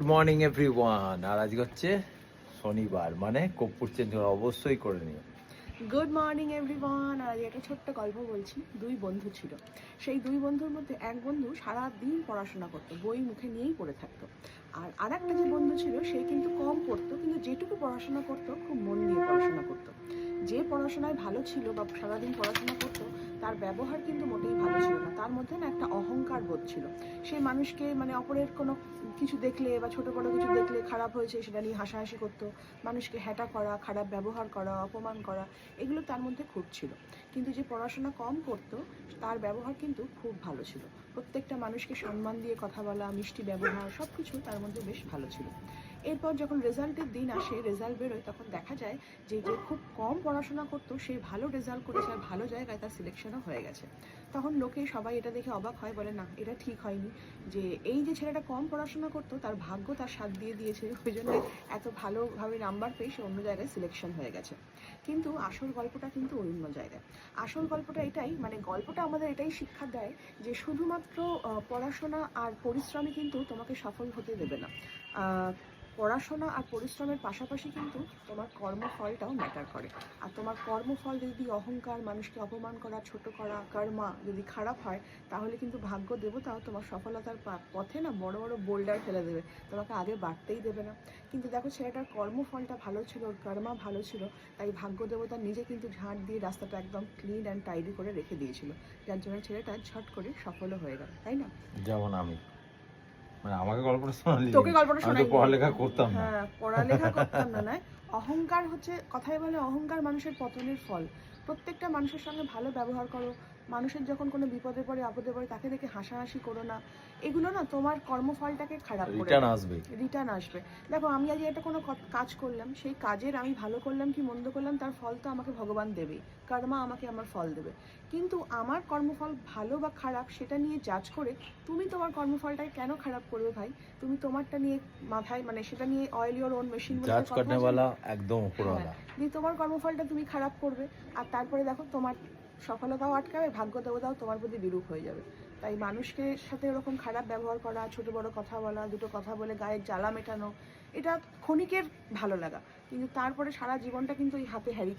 Good morning everyone. আর আজকে হচ্ছে শনিবার, মানে কর্পূর চেঞ্জ অবশ্যই করে নিও। Good morning everyone. আর একটা ছোট্ট গল্প বলছি। দুই বন্ধু ছিল। সেই দুই বন্ধুর মধ্যে এক বন্ধু সারা দিন পড়াশোনা করতো, বই মুখে নিয়েই পড়ে থাকতো। আর একটা যে বন্ধু ছিল সে কিন্তু কম পড়তো, কিন্তু যেটুকু পড়াশোনা করতো খুব মন দিয়ে পড়াশোনা করতো। যে পড়াশোনায় ভালো ছিল বা সারাদিন পড়াশোনা করতো তার ব্যবহার কিন্তু মোটেই ভালো ছিল না, তার মধ্যে না একটা অহংকার বোধ ছিল। সে মানুষকে মানে অপরের কোনো কিছু দেখলে বা ছোট বড় কিছু দেখলে খারাপ হয়েছে সেটা নিয়ে হাসাহাসি করতো, মানুষকে হ্যাটা করা, খারাপ ব্যবহার করা, অপমান করা, এগুলো তার মধ্যে খুব ছিল। কিন্তু যে পড়াশোনা কম করতো তার ব্যবহার কিন্তু খুব ভালো ছিল। প্রত্যেকটা মানুষকে সম্মান দিয়ে কথা বলা, মিষ্টি ব্যবহার, সব কিছু তার মধ্যে বেশ ভালো ছিল। এরপর যখন রেজাল্টের দিন আসে, রেজাল্ট বেরোয়, তখন দেখা যায় যে যে খুব কম পড়াশোনা করতো সে ভালো রেজাল্ট করেছে আর ভালো জায়গায় তার সিলেকশনও হয়ে গেছে। তখন লোকে সবাই এটা দেখে অবাক হয়, বলে না এটা ঠিক হয়নি, যে এই যে ছেলেটা কম পড়াশোনা করতো তার ভাগ্য তার সাথ দিয়ে দিয়েছে, ওই জন্য এত ভালোভাবে নাম্বার পেয়ে সে অন্য জায়গায় সিলেকশন হয়ে গেছে। কিন্তু আসল গল্পটা কিন্তু অন্য জায়গায়। আসল গল্পটা এটাই, মানে গল্পটা আমাদের এটাই শিক্ষা দেয় যে শুধুমাত্র পড়াশোনা আর পরিশ্রমই কিন্তু তোমাকে সফল হতে দেবে না। পড়াশোনা আর পরিশ্রমের পাশাপাশি কিন্তু তোমার কর্মফলটাও ম্যাটার করে। আর তোমার কর্মফল যদি অহংকার, মানুষকে অপমান করা, ছোট করা, কর্মা যদি খারাপ হয়, তাহলে কিন্তু ভাগ্য দেবতাও তোমার সফলতার পথে না বড় বড় বোল্ডার ফেলে দেবে, তোমাকে আগে বাড়তেই দেবে না। কিন্তু দেখো ছেলেটার কর্মফলটা ভালো ছিল, ওর কর্মা ভালো ছিল, তাই ভাগ্য দেবতা নিজে কিন্তু ঝাঁট দিয়ে রাস্তাটা একদম ক্লিন অ্যান্ড টাইডি করে রেখে দিয়েছিল, যার জন্য ছেলেটা ঝট করে সফলও হয়ে গেল, তাই না? যেমন আমি, মানে আমাকে গল্পটা শোনালি, তোকে গল্পটা আমি তো শোনাই। পড়ালেখা করতাম না। হ্যাঁ, পড়ালেখা করতাম না নয়, অহংকার হচ্ছে, কথাই বলে অহংকার মানুষের পতনের ফল। প্রত্যেকটা মানুষের সঙ্গে ভালো ব্যবহার করো, মানুষের যখন কোনো বিপদে পড়ে আপদে পড়ে তাকে দেখে হাসাহাসি করো না, এগুলো না তোমার কর্মফলটাকে খারাপ করে রিটার্ন আসবে। রিটার্ন আসবে। দেখো আমি আজ একটা কোনো কাজ করলাম, সেই কাজের আমি ভালো করলাম কি মন্দ করলাম তার ফল তো আমাকে ভগবান দেবেই, কর্মা আমাকে আমার ফল দেবে। কিন্তু আমার কর্মফল ভালো বা খারাপ সেটা নিয়ে জাজ করে তুমি তোমার কর্মফলটাকে কেন খারাপ করবে ভাই? তুমি তোমারটা নিয়ে মাথায়, মানে সেটা নিয়ে অয়েল ইওর ওন মেশিন বলে জাজ একটা কথা করনে আছে वाला না? একদম উপরওয়ালা। দিয়ে তোমার কর্মফলটা তুমি খারাপ করবে, আর তারপরে দেখো তোমার সফলতাও আটকাবে, ভাগ্য দেবতাও তোমার প্রতি বিরূপ হয়ে যাবে। তাই মানুষকে সাথে ওরকম খারাপ ব্যবহার করা, ছোট বড় কথা বলা, দুটো কথা বলে গায়ের জ্বালা মেটানো, এটা ক্ষণিকের ভালো লাগা, কিন্তু তারপরে সারা জীবনটা কিন্তু এই হাতে হ্যারিকেন